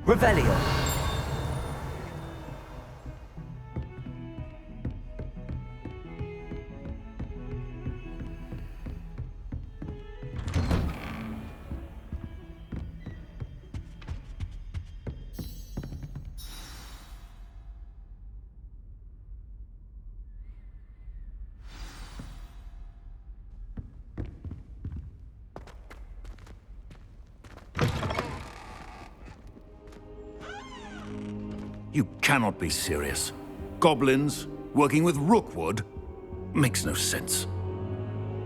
Revelio. You cannot be serious. Goblins working with Rookwood? Makes no sense.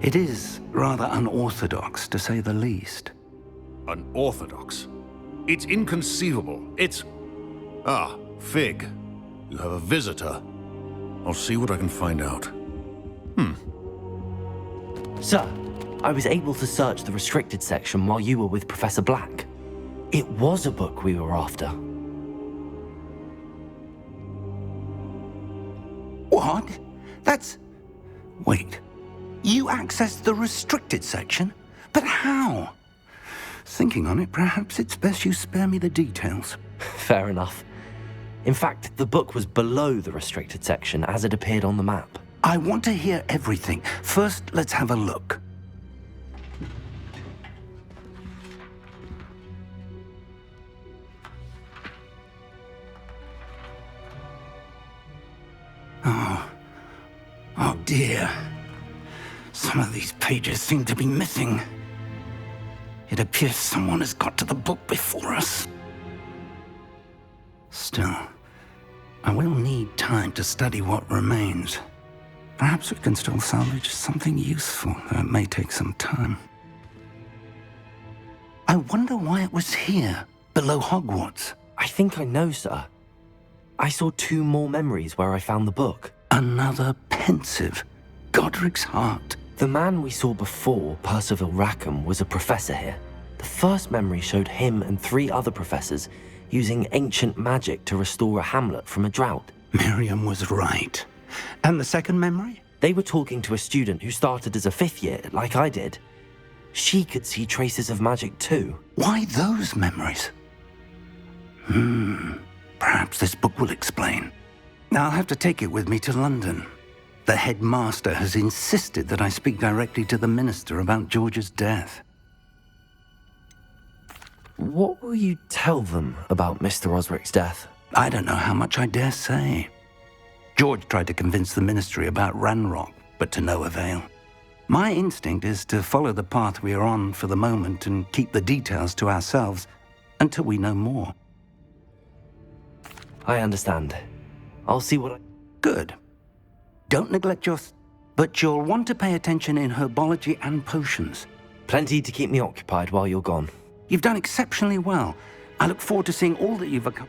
It is rather unorthodox, to say the least. Unorthodox? It's inconceivable. It's... Ah, Fig. You have a visitor. I'll see what I can find out. Sir, I was able to search the restricted section while you were with Professor Black. It was a book we were after. What? That's... Wait. You accessed the restricted section? But how? Thinking on it, perhaps it's best you spare me the details. Fair enough. In fact, the book was below the restricted section as it appeared on the map. I want to hear everything. First, let's have a look. Oh dear. Some of these pages seem to be missing. It appears someone has got to the book before us. Still, I will need time to study what remains. Perhaps we can still salvage something useful, though it may take some time. I wonder why it was here, below Hogwarts. I think I know, sir. I saw 2 more memories where I found the book. Another pensive. Godric's heart. The man we saw before, Percival Rackham, was a professor here. The first memory showed him and 3 other professors using ancient magic to restore a hamlet from a drought. Miriam was right. And the second memory? They were talking to a student who started as a 5th year, like I did. She could see traces of magic too. Why those memories? Perhaps this book will explain. I'll have to take it with me to London. The headmaster has insisted that I speak directly to the minister about George's death. What will you tell them about Mr. Osric's death? I don't know how much I dare say. George tried to convince the ministry about Ranrock, but to no avail. My instinct is to follow the path we are on for the moment and keep the details to ourselves until we know more. I understand. I'll see what I... Good. Don't neglect but you'll want to pay attention in herbology and potions. Plenty to keep me occupied while you're gone. You've done exceptionally well. I look forward to seeing all that you've become.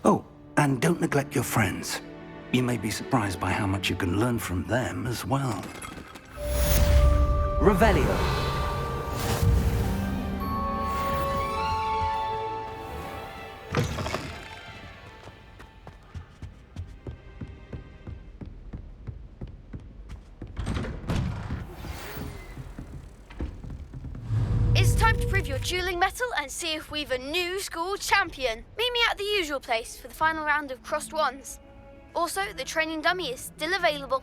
Oh, and don't neglect your friends. You may be surprised by how much you can learn from them as well. Revelio. It's time to prove your dueling mettle and see if we've a new school champion. Meet me at the usual place for the final round of crossed wands. Also, the training dummy is still available.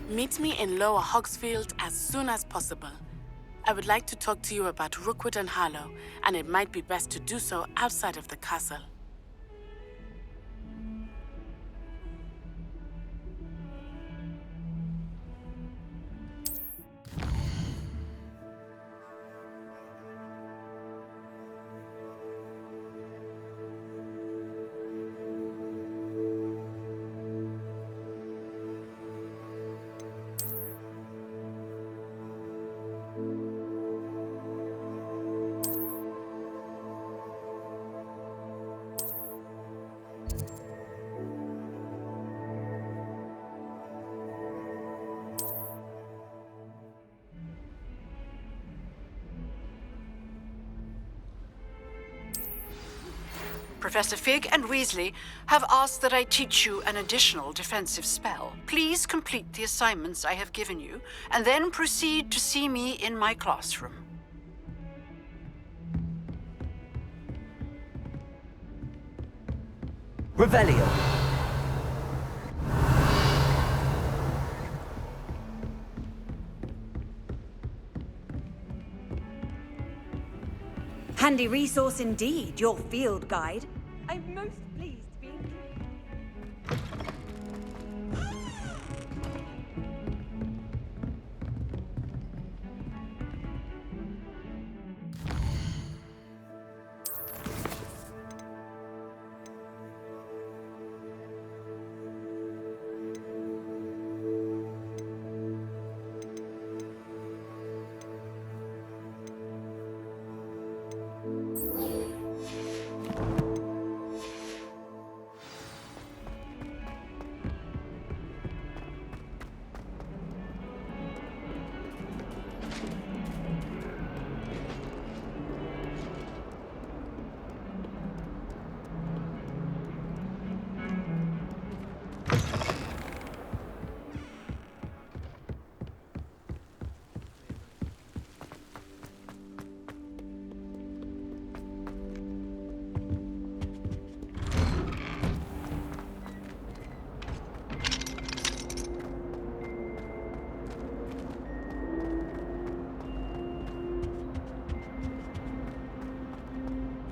Meet me in Lower Hogsfield as soon as possible. I would like to talk to you about Rookwood and Harlow, and it might be best to do so outside of the castle. Professor Fig and Weasley have asked that I teach you an additional defensive spell. Please complete the assignments I have given you, and then proceed to see me in my classroom. Revelio. Handy resource indeed, your field guide. I'm most pleased to be included.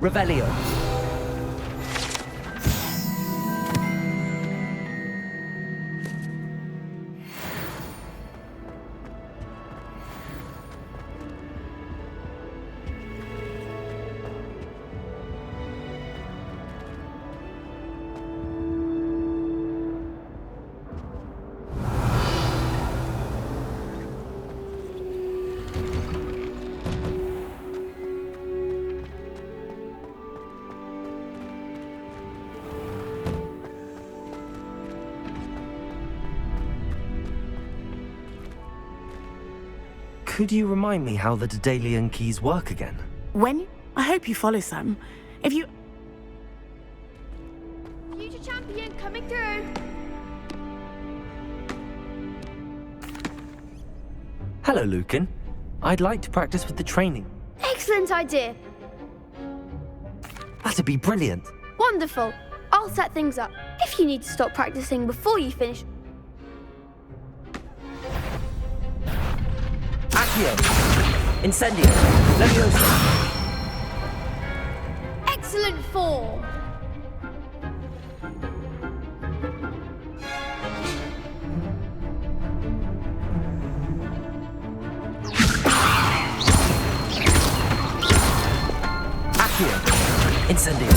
Revelio. Could you remind me how the Daedalian keys work again? I hope you follow some. If you... Future champion coming through. Hello, Lucan. I'd like to practice with the training. Excellent idea. That'd be brilliant. Wonderful. I'll set things up. If you need to stop practicing before you finish... Accio. Incendio. Leviosa. Excellent form. Accio. Incendio.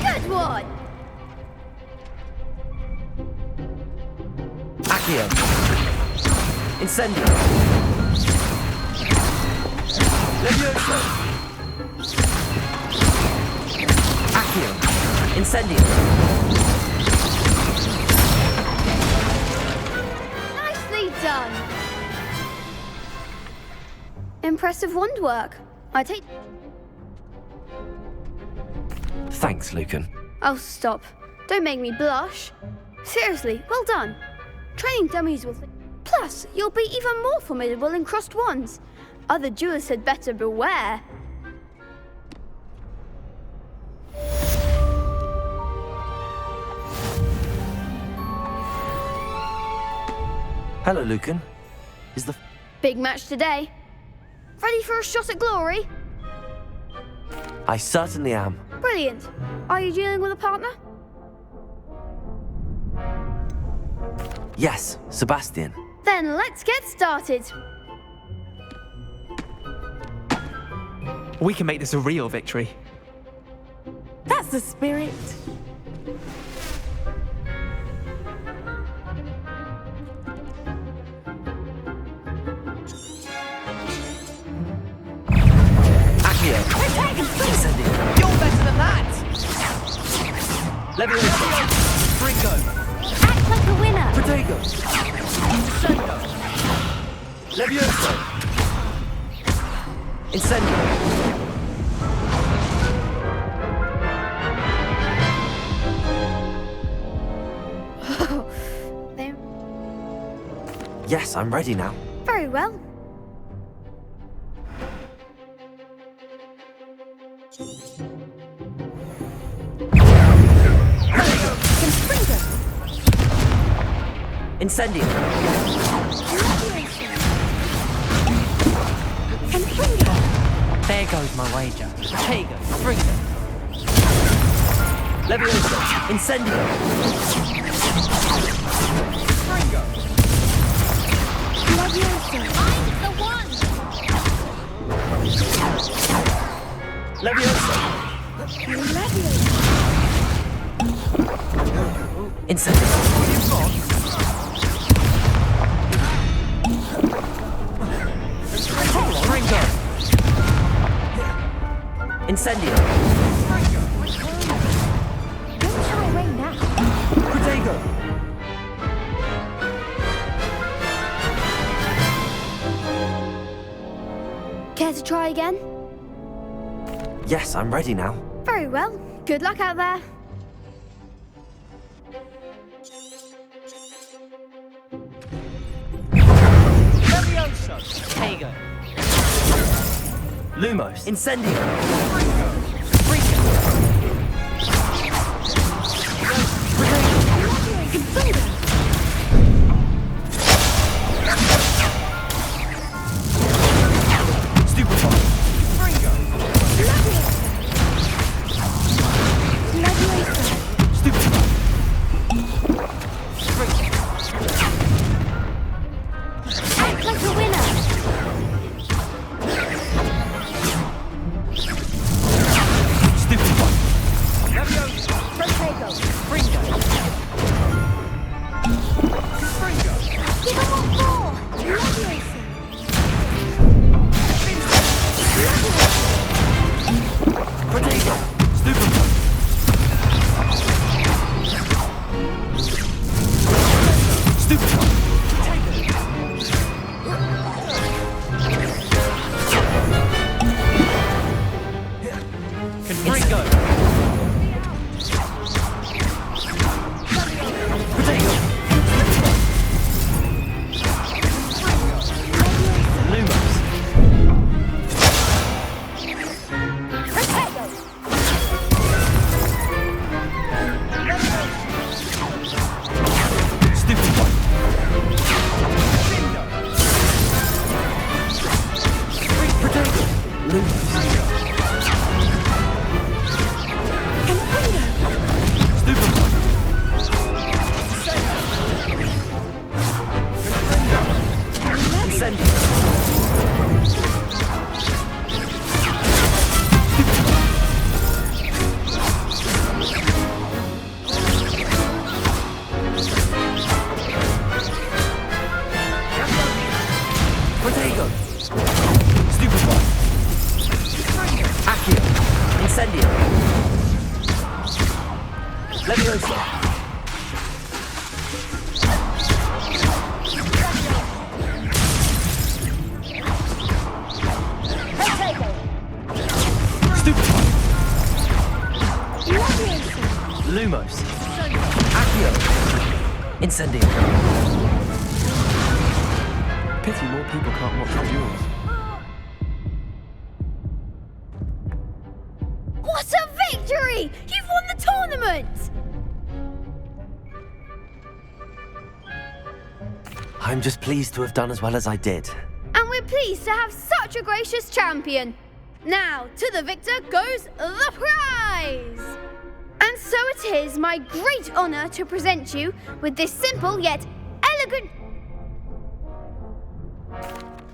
Good one. Accio. Incendio. Leviosa. Accio. Incendio. Nicely done. Impressive wand work. I take... Thanks, Lucan. Oh, stop. Don't make me blush. Seriously, well done. Training dummies will... Plus, you'll be even more formidable in crossed wands. Other duelists had better beware. Hello, Lucan. Is the... Big match today. Ready for a shot at glory? I certainly am. Brilliant. Are you dealing with a partner? Yes, Sebastian. Then let's get started. We can make this a real victory. That's the spirit. Accio. Incendio. You're better than that! Leviosa. Ringo. Act like a winner. Protego. Crescendo. Leviosa. Incendio. There. Yes, I'm ready now. Very well. Incendio! There goes my wager. Tego, Fringo. Leviosa! Incendio! Fringo. I'm the one! Leviosa! Incendio! Fringo. Incendio! Don't shy away now. Protego! Care to try again? Yes, I'm ready now. Very well. Good luck out there. Leviosa. Tego. Lumos! Incendio! Stupefy! Stupefy! Act like a winner. Stupefy! Protego. Fringo. Give him one more. Leviosa. Protego! Stupefy! Stupefy! Fringo. Protego! Lumos! Protego. Stupefy! Protego! Lumos! Stupefy! Incendio! Protego! Stupefy! Accio! Incendio! Leviosa! Stupefy! Lumos! Accio! Incendio! Pity more people can't watch the duels. What a victory! You've won the tournament! I'm just pleased to have done as well as I did. And we're pleased to have such a gracious champion. Now, to the victor goes the prize! And so it is my great honor to present you with this simple yet elegant...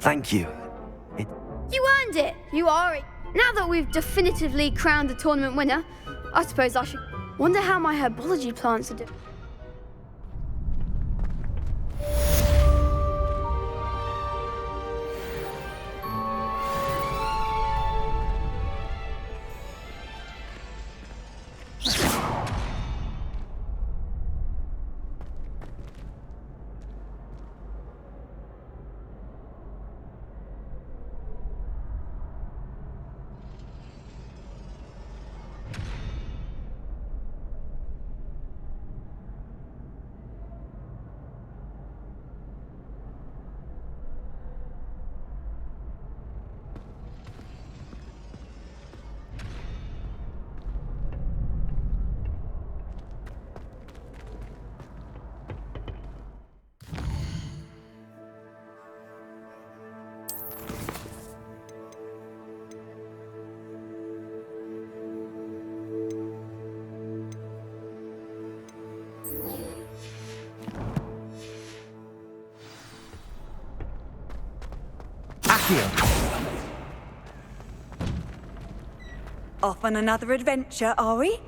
Thank you. You earned it! You are it! Now that we've definitively crowned the tournament winner, I suppose I should... Wonder how my herbology plants are doing. Accio. Off on another adventure, are we?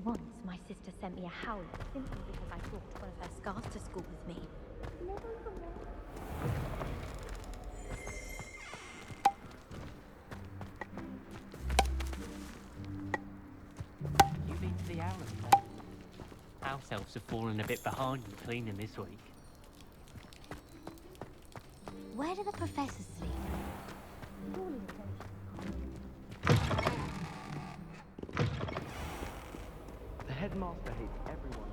Once, my sister sent me a howler simply because I brought one of her scarves to school with me. You been to the Owlet Pond? House elves have fallen a bit behind in cleaning this week. Where do the professors sleep? The headmaster hates everyone.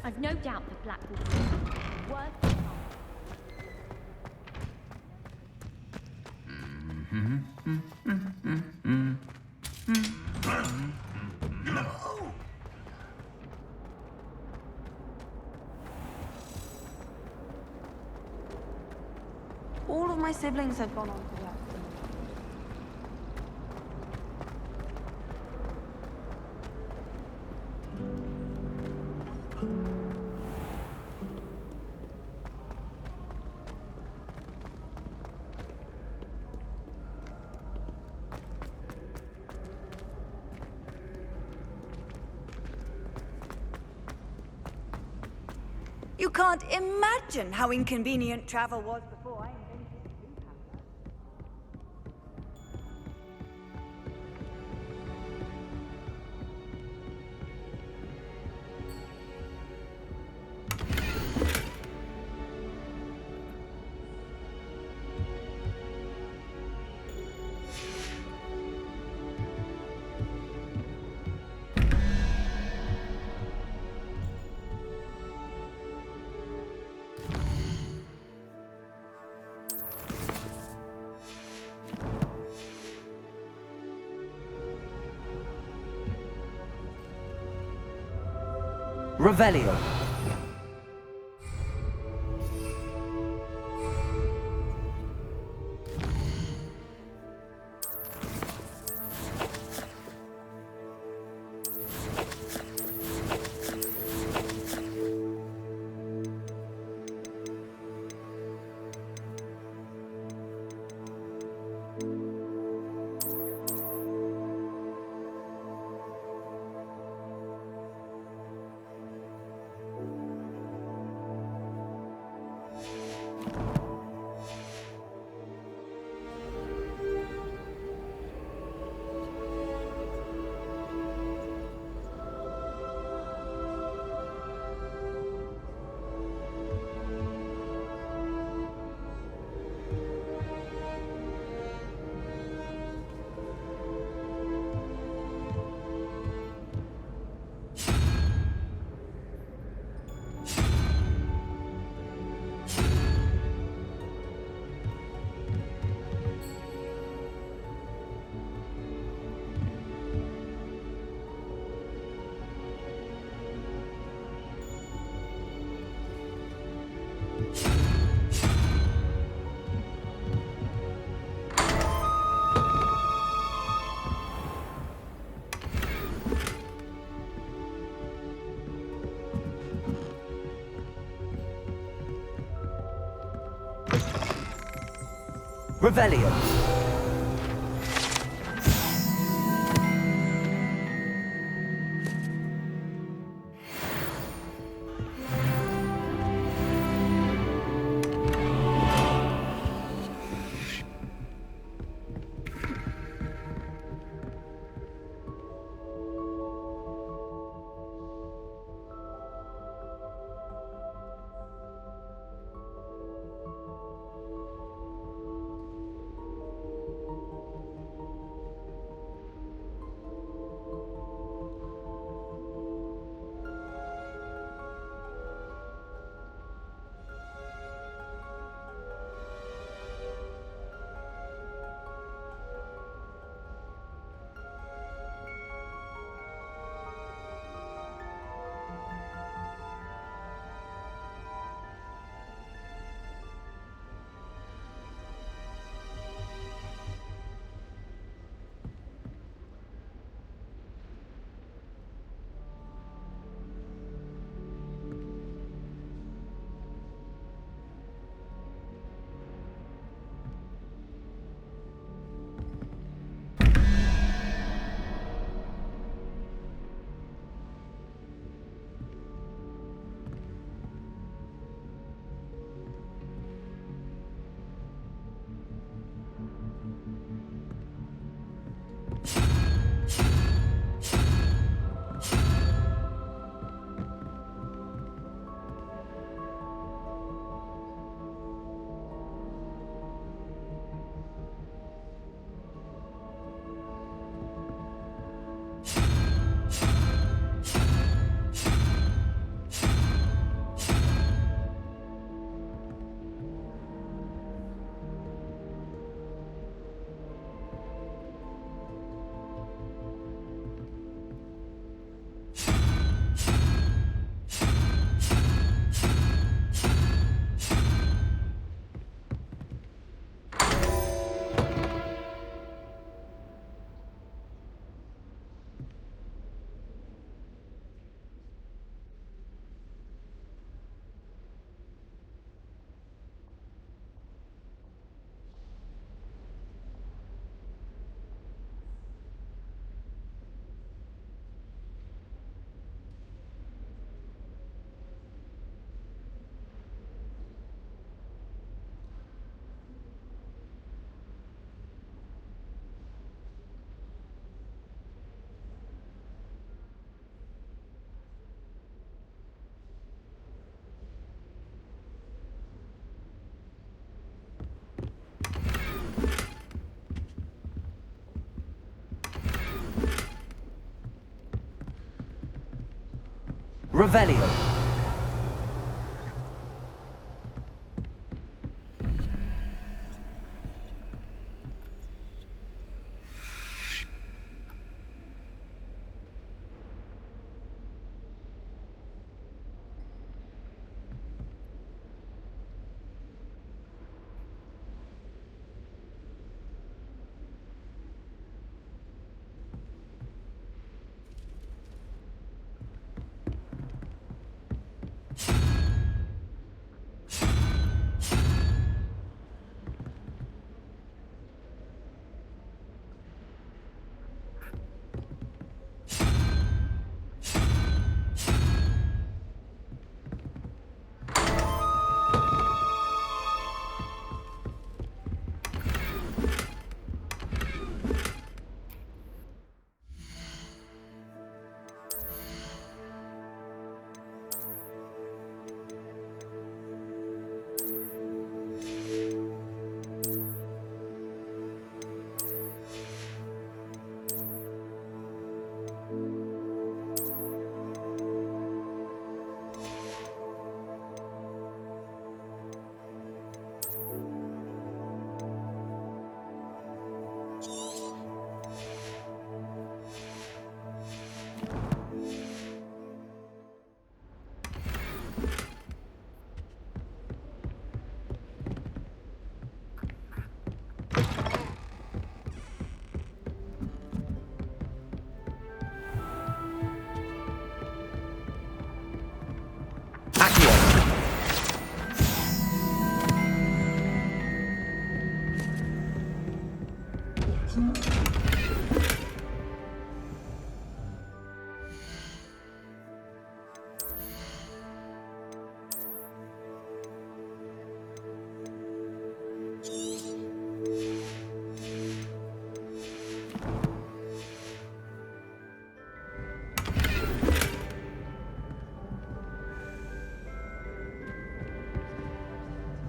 I've no doubt that Black will be worth the time. All of my siblings had gone on to work. You can't imagine how inconvenient travel was before I invented the blue powder. Revelio. Revelio. Revelio.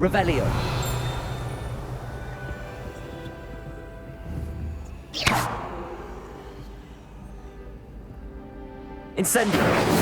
Revelio. Incendio.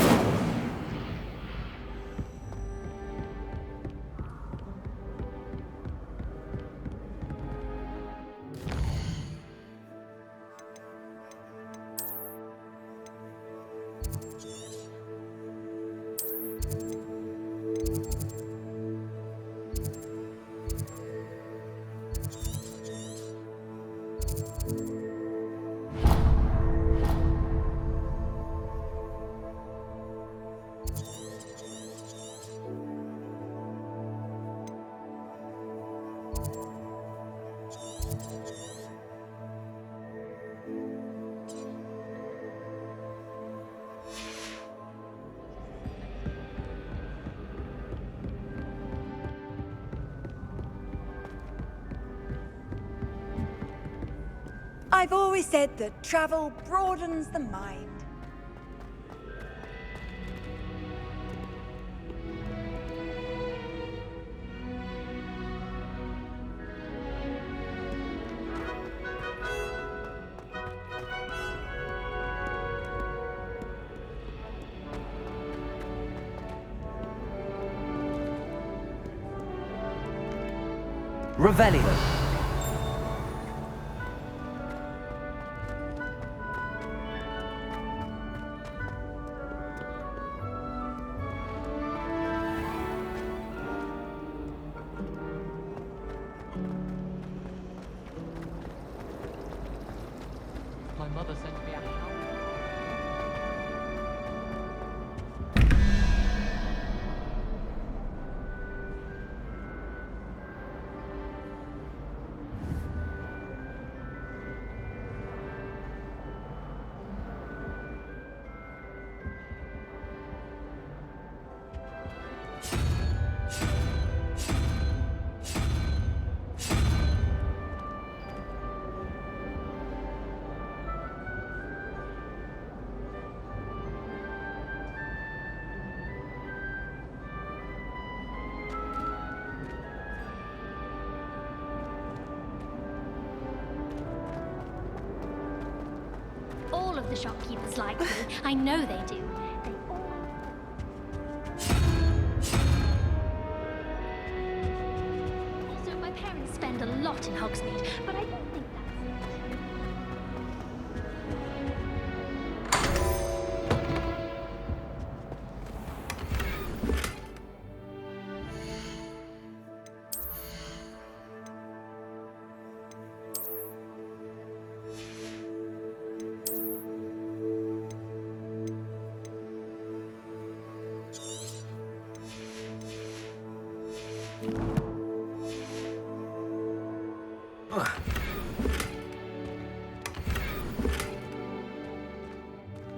I've always said that travel broadens the mind. Revelio. My mother sent me a howl. All of the shopkeepers like me. I know they do. They all... Also, my parents spend a lot in Hogsmeade, but I don't think that's it.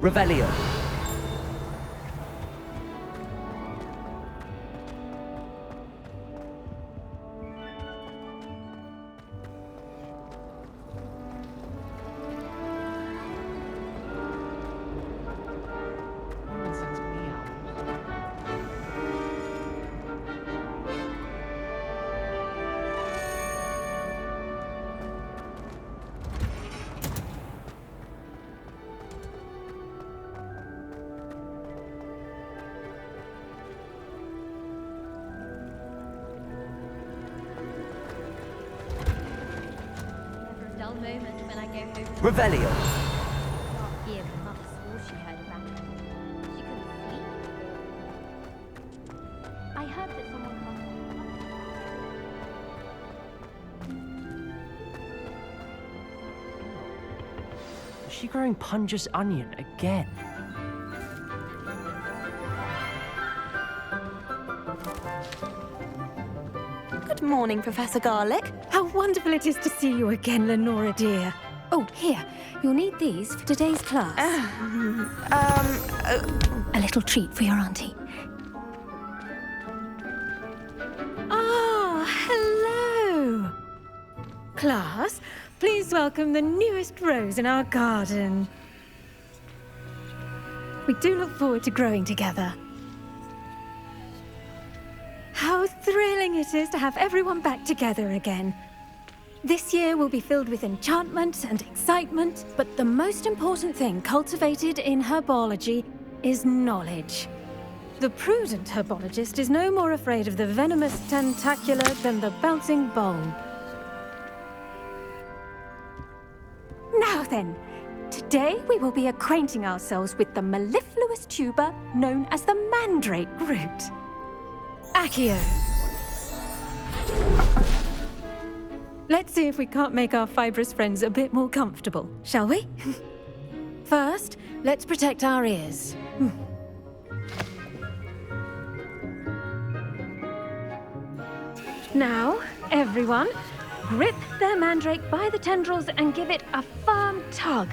Revelio. Woman sends me out. Never a dull moment when I go home. Revelio. Last year, my mother swore she heard a racket. She couldn't sleep. I heard that someone Is she growing Punja's onion again? Good morning, Professor Garlick. How wonderful it is to see you again, Lenora dear. Oh, here. You'll need these for today's class. A little treat for your auntie. Ah, hello! Class, please welcome the newest rose in our garden. We do look forward to growing together. How thrilling it is to have everyone back together again. This year will be filled with enchantment and excitement, but the most important thing cultivated in herbology is knowledge. The prudent herbologist is no more afraid of the venomous tentacula than the bouncing bulb. Now then, today we will be acquainting ourselves with the mellifluous tuber known as the mandrake root. Accio. Let's see if we can't make our fibrous friends a bit more comfortable, shall we? First, let's protect our ears. Now, everyone, grip their mandrake by the tendrils and give it a firm tug.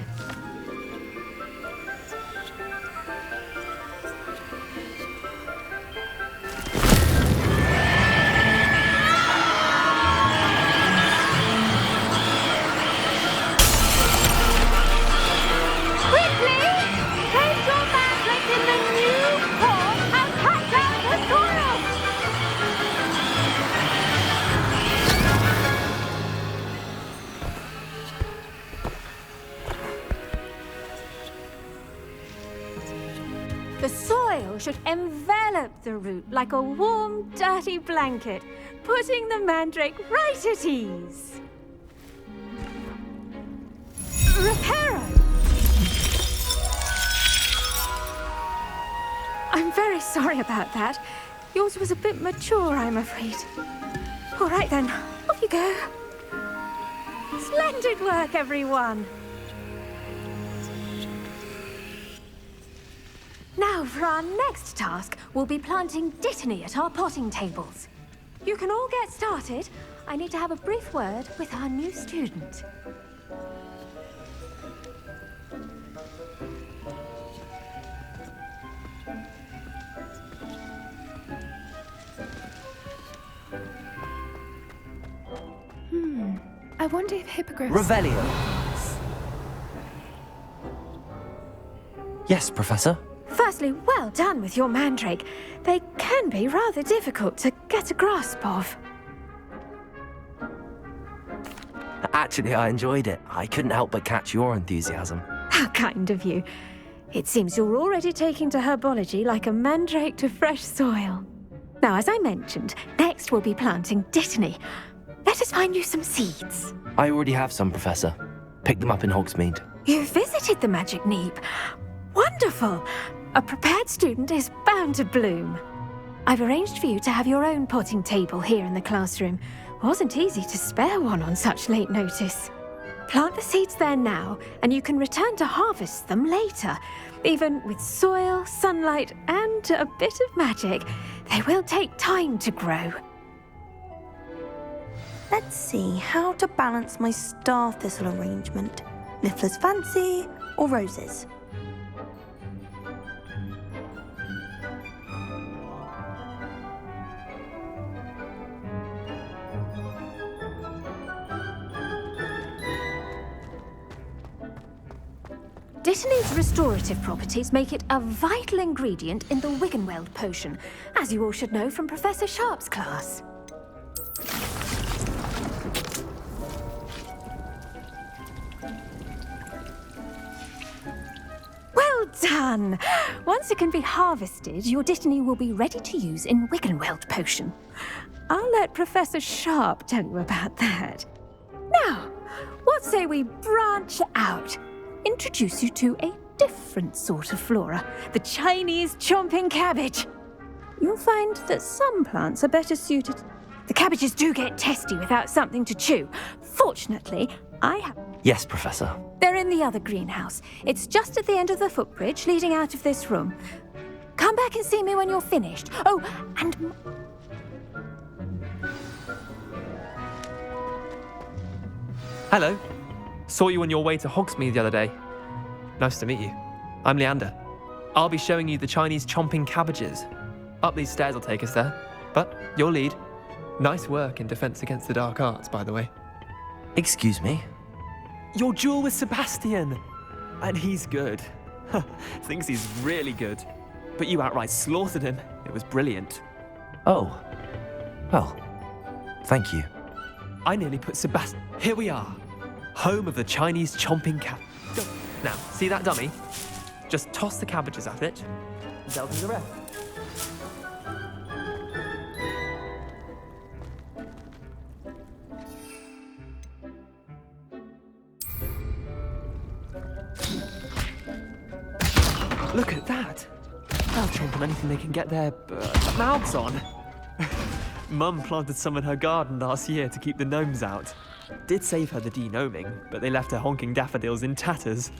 The soil should envelop the root like a warm, dirty blanket, putting the mandrake right at ease. Reparo! I'm very sorry about that. Yours was a bit mature, I'm afraid. All right then, off you go. Splendid work, everyone. Now, for our next task, we'll be planting dittany at our potting tables. You can all get started. I need to have a brief word with our new student. I wonder if hippogriffs... Revelio. Yes, Professor? Firstly, well done with your mandrake. They can be rather difficult to get a grasp of. Actually, I enjoyed it. I couldn't help but catch your enthusiasm. How kind of you. It seems you're already taking to herbology like a mandrake to fresh soil. Now, as I mentioned, next we'll be planting dittany. Let us find you some seeds. I already have some, Professor. Picked them up in Hogsmeade. You visited the Magic Neep. Wonderful! A prepared student is bound to bloom. I've arranged for you to have your own potting table here in the classroom. Wasn't easy to spare one on such late notice. Plant the seeds there now, and you can return to harvest them later. Even with soil, sunlight, and a bit of magic, they will take time to grow. Let's see how to balance my star thistle arrangement. Niffler's fancy or roses? Dittany's restorative properties make it a vital ingredient in the Wiggenweld potion, as you all should know from Professor Sharp's class. Well done! Once it can be harvested, your dittany will be ready to use in Wiggenweld potion. I'll let Professor Sharp tell you about that. Now, what say we branch out? Introduce you to a different sort of flora, the Chinese chomping cabbage. You'll find that some plants are better suited. The cabbages do get testy without something to chew. Fortunately, I have... Yes, Professor. They're in the other greenhouse. It's just at the end of the footbridge leading out of this room. Come back and see me when you're finished. Oh, and... Hello. Saw you on your way to Hogsmeade the other day. Nice to meet you. I'm Leander. I'll be showing you the Chinese chomping cabbages. Up these stairs will take us there. But your lead. Nice work in Defense Against the Dark Arts, by the way. Excuse me? Your duel with Sebastian! And he's good. Thinks he's really good. But you outright slaughtered him. It was brilliant. Oh. Well, thank you. I nearly put Sebastian... Here we are. Home of the Chinese chomping cab. Now, see that dummy? Just toss the cabbages at it, and they'll do the rest. Look at that! They'll chomp on anything they can get their mouths on. Mum planted some in her garden last year to keep the gnomes out. Did save her the de-gnoming, but they left her honking daffodils in tatters.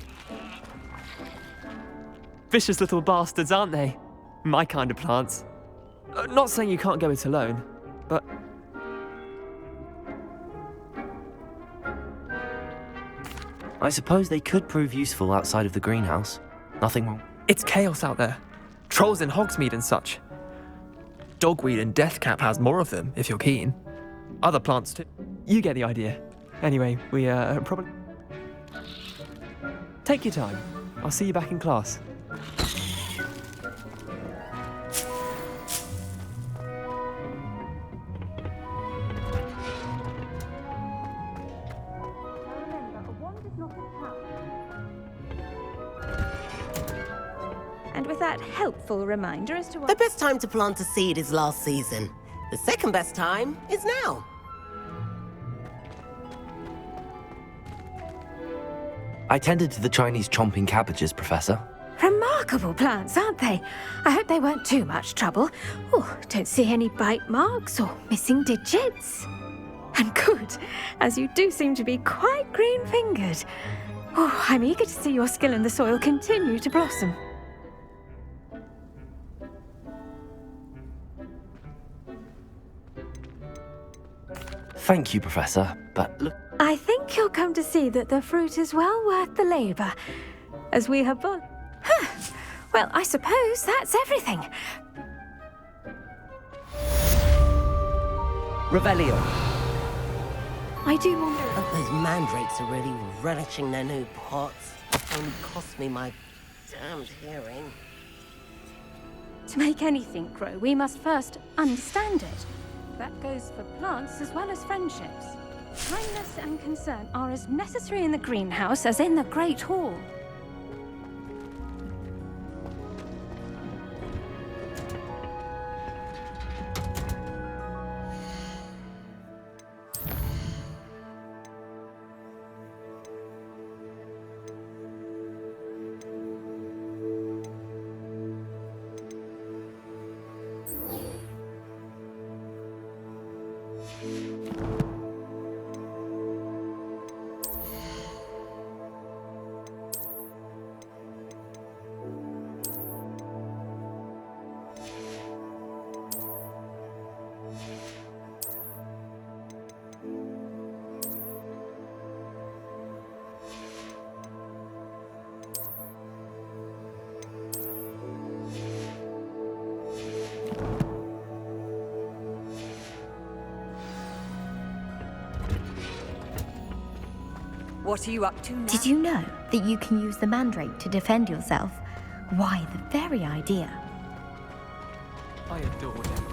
Vicious little bastards, aren't they? My kind of plants. Not saying you can't go it alone, but... I suppose they could prove useful outside of the greenhouse. Nothing wrong. It's chaos out there. Trolls in Hogsmeade and such. Dogweed and Deathcap has more of them, if you're keen. Other plants too. You get the idea. Anyway, we probably... Take your time. I'll see you back in class. And with that helpful reminder as to what... The best time to plant a seed is last season. The second best time is now. I tended to the Chinese chomping cabbages, Professor. Remarkable plants, aren't they? I hope they weren't too much trouble. Oh, don't see any bite marks or missing digits. And good, as you do seem to be quite green-fingered. Oh, I'm eager to see your skill in the soil continue to blossom. Thank you, Professor, but look... I think you'll come to see that the fruit is well worth the labour, as we have both... Well, I suppose that's everything. Revelio. I do wonder... Those mandrakes are really relishing their new pots. Only cost me my damned hearing. To make anything grow, we must first understand it. That goes for plants as well as friendships. Kindness and concern are as necessary in the greenhouse as in the Great Hall. What are you up to now? Did you know that you can use the mandrake to defend yourself? Why, the very idea. I adore them.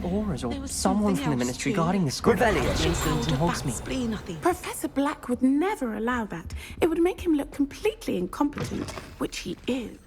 Auras or someone from the ministry guarding the school. The incident in Hogsmeade. Professor Black would never allow that. It would make him look completely incompetent, which he is.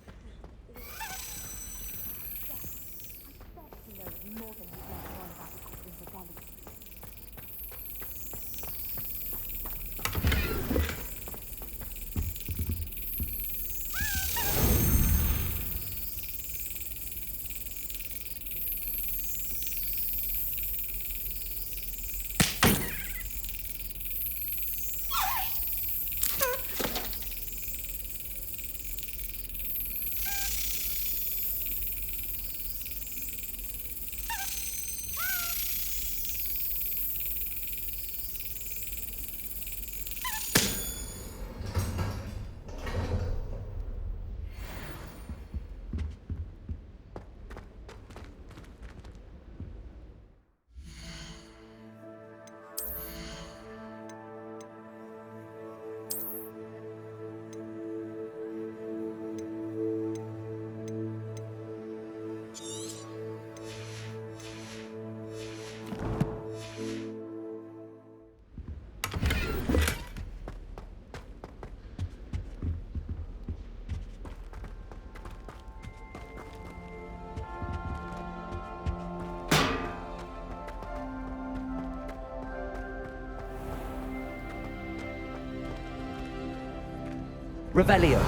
Revelio.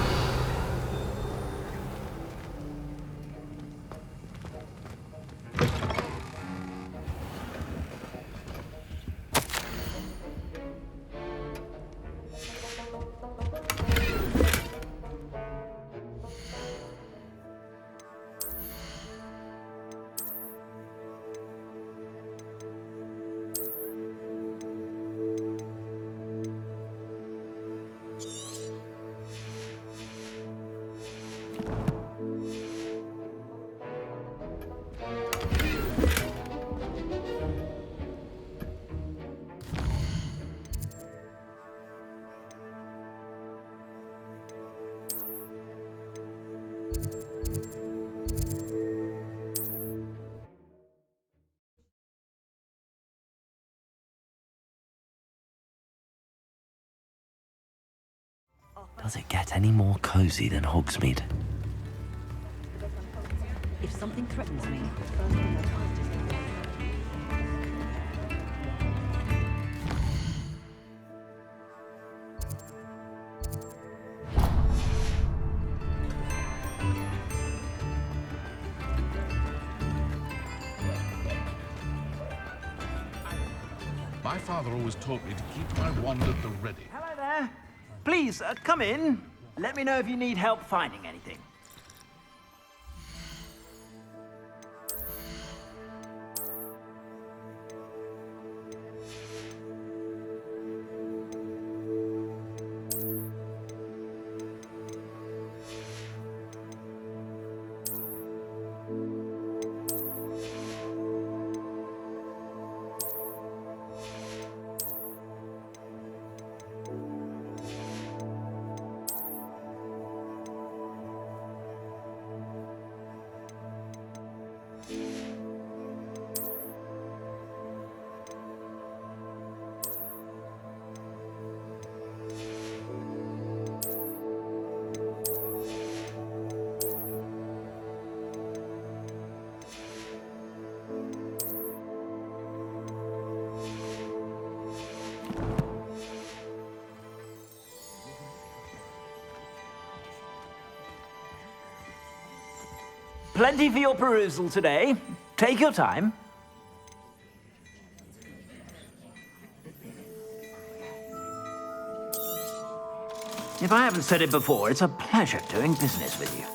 Does it get any more cozy than Hogsmeade? If something threatens me, My father always taught me to keep my wand at the ready. Hello there. Please, come in. Let me know if you need help finding anything. Plenty for your perusal today. Take your time. If I haven't said it before, it's a pleasure doing business with you.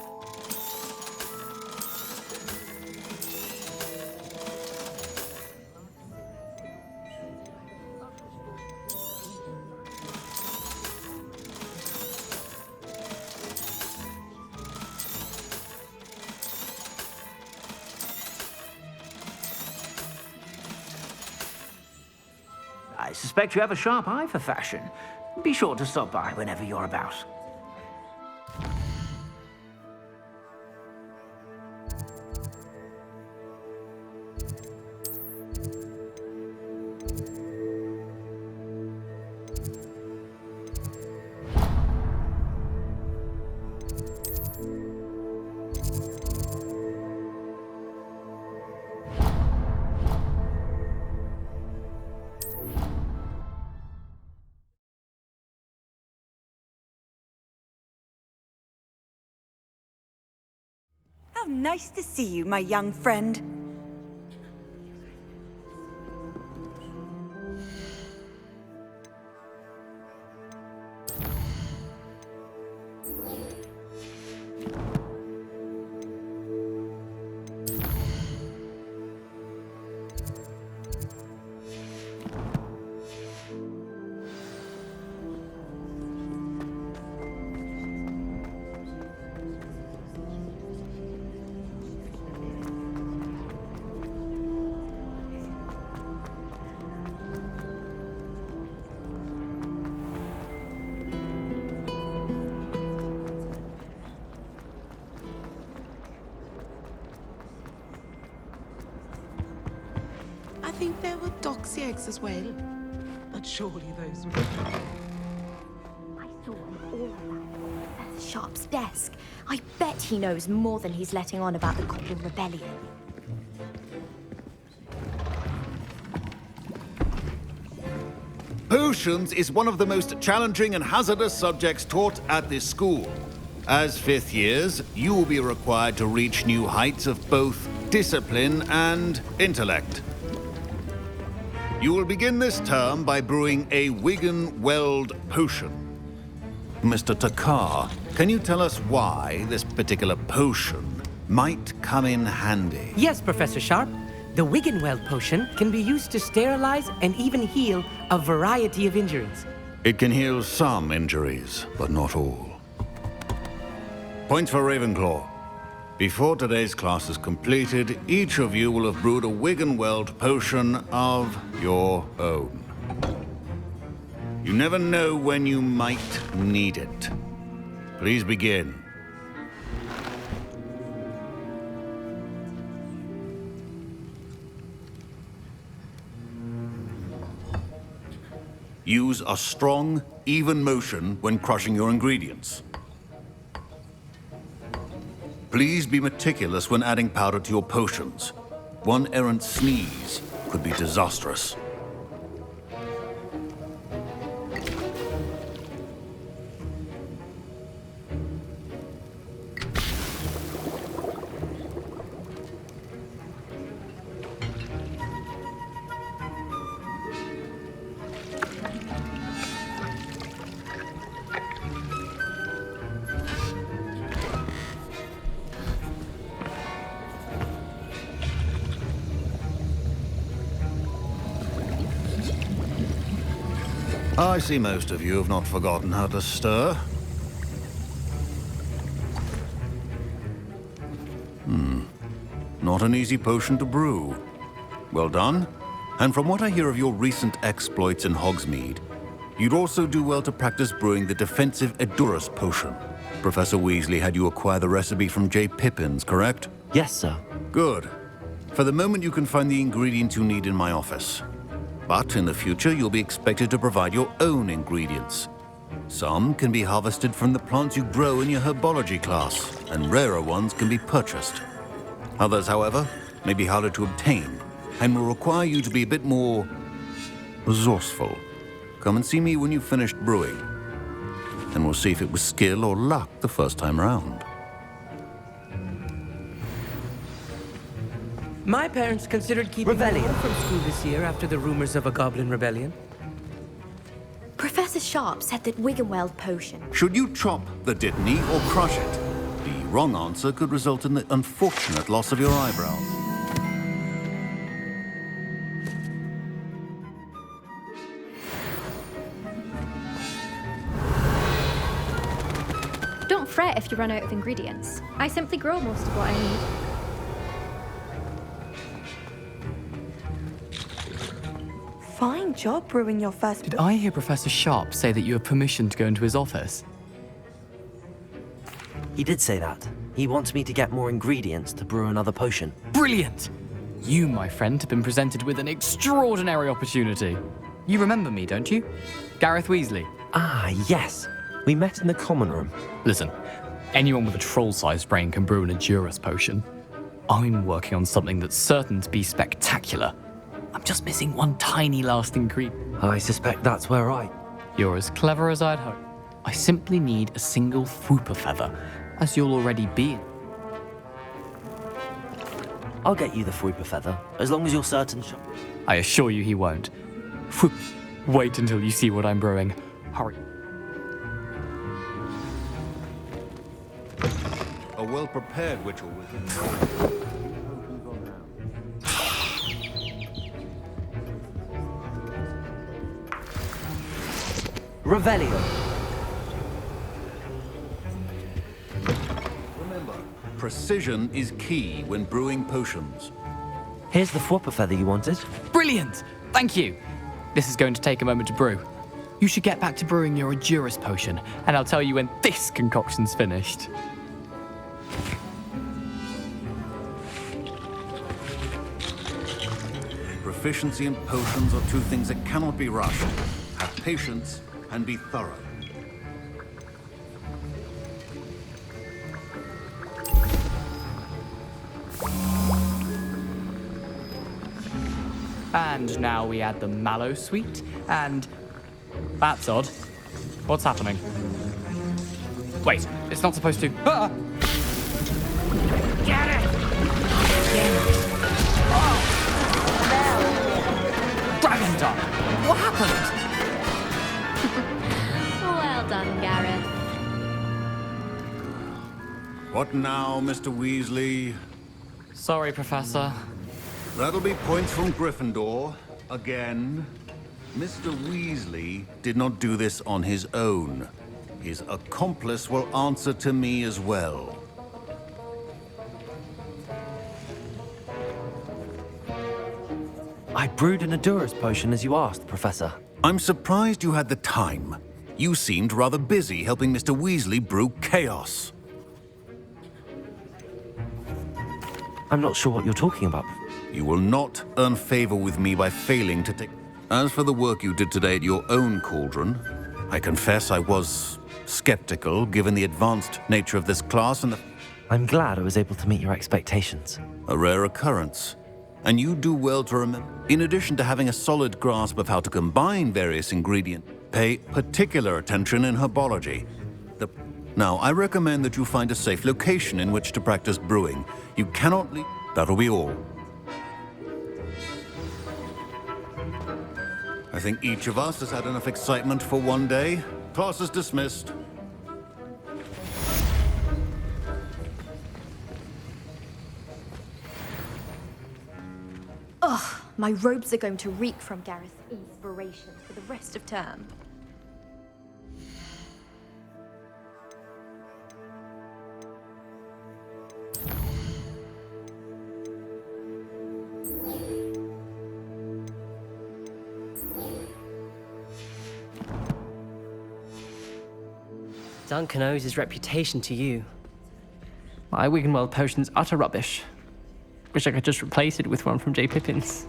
I suspect you have a sharp eye for fashion. Be sure to stop by whenever you're about. How nice to see you, my young friend. I think there were doxy eggs as well. But surely those were... I saw him all around Professor Sharp's desk. I bet he knows more than he's letting on about the Cobble Rebellion. Who Potions is one of the most challenging and hazardous subjects taught at this school. As fifth years, you will be required to reach new heights of both discipline and intellect. You will begin this term by brewing a Wiggenweld potion. Mr. Takar, can you tell us why this particular potion might come in handy? Yes, Professor Sharp. The Wiggenweld potion can be used to sterilize and even heal a variety of injuries. It can heal some injuries, but not all. Points for Ravenclaw. Before today's class is completed, each of you will have brewed a Wiggenweld potion of your own. You never know when you might need it. Please begin. Use a strong, even motion when crushing your ingredients. Please be meticulous when adding powder to your potions. One errant sneeze could be disastrous. I see most of you have not forgotten how to stir. Not an easy potion to brew. Well done. And from what I hear of your recent exploits in Hogsmeade, you'd also do well to practice brewing the defensive Edurus potion. Professor Weasley had you acquire the recipe from J. Pippins, correct? Yes, sir. Good. For the moment, you can find the ingredients you need in my office. But in the future, you'll be expected to provide your own ingredients. Some can be harvested from the plants you grow in your herbology class, and rarer ones can be purchased. Others, however, may be harder to obtain, and will require you to be a bit more resourceful. Come and see me when you've finished brewing, and we'll see if it was skill or luck the first time around. My parents considered keeping Rebellion from school this year after the rumors of a goblin rebellion. Professor Sharp said that Wiggenweld potion. Should you chop the Dittany or crush it? The wrong answer could result in the unfortunate loss of your eyebrows. Don't fret if you run out of ingredients. I simply grow most of what I need. Fine job brewing your first. Did I hear Professor Sharp say that you have permission to go into his office? He did say that. He wants me to get more ingredients to brew another potion. Brilliant! You, my friend, have been presented with an extraordinary opportunity. You remember me, don't you? Gareth Weasley. Ah, yes. We met in the common room. Listen, anyone with a troll-sized brain can brew an Edurus potion. I'm working on something that's certain to be spectacular. I'm just missing one tiny last ingredient. I suspect that's where You're as clever as I'd hope. I simply need a single Fwooper feather, as you'll already be. I'll get you the Fwooper feather, as long as you're certain. I assure you he won't. Fwoop. Wait until you see what I'm brewing. Hurry. A well-prepared witch or wizard. Revelio. Remember, precision is key when brewing potions. Here's the Fwooper feather you wanted. Brilliant! Thank you. This is going to take a moment to brew. You should get back to brewing your Edurus potion, and I'll tell you when this concoction's finished. Proficiency in potions are two things that cannot be rushed. Have patience and be thorough. And now we add the mallow sweet, and That's odd. What's happening? Wait, it's not supposed to. Ah! Get it! Dragon Dart! What happened? Well done, Gareth. What now, Mr. Weasley? Sorry, Professor. That'll be points from Gryffindor. Again. Mr. Weasley did not do this on his own. His accomplice will answer to me as well. I brewed an Adurus potion as you asked, Professor. I'm surprised you had the time. You seemed rather busy helping Mr. Weasley brew chaos. I'm not sure what you're talking about. You will not earn favor with me by failing to take... As for the work you did today at your own cauldron, I confess I was skeptical given the advanced nature of this class and the... I'm glad I was able to meet your expectations. A rare occurrence. And you do well to remember. In addition to having a solid grasp of how to combine various ingredients, pay particular attention in herbology. Now, I recommend that you find a safe location in which to practice brewing. You cannot leave... That'll be all. I think each of us has had enough excitement for one day. Class is dismissed. Ugh, my robes are going to reek from Gareth's inspiration for the rest of term. Duncan owes his reputation to you. My Wiggenweld potion's utter rubbish. Wish I could just replace it with one from J. Pippin's.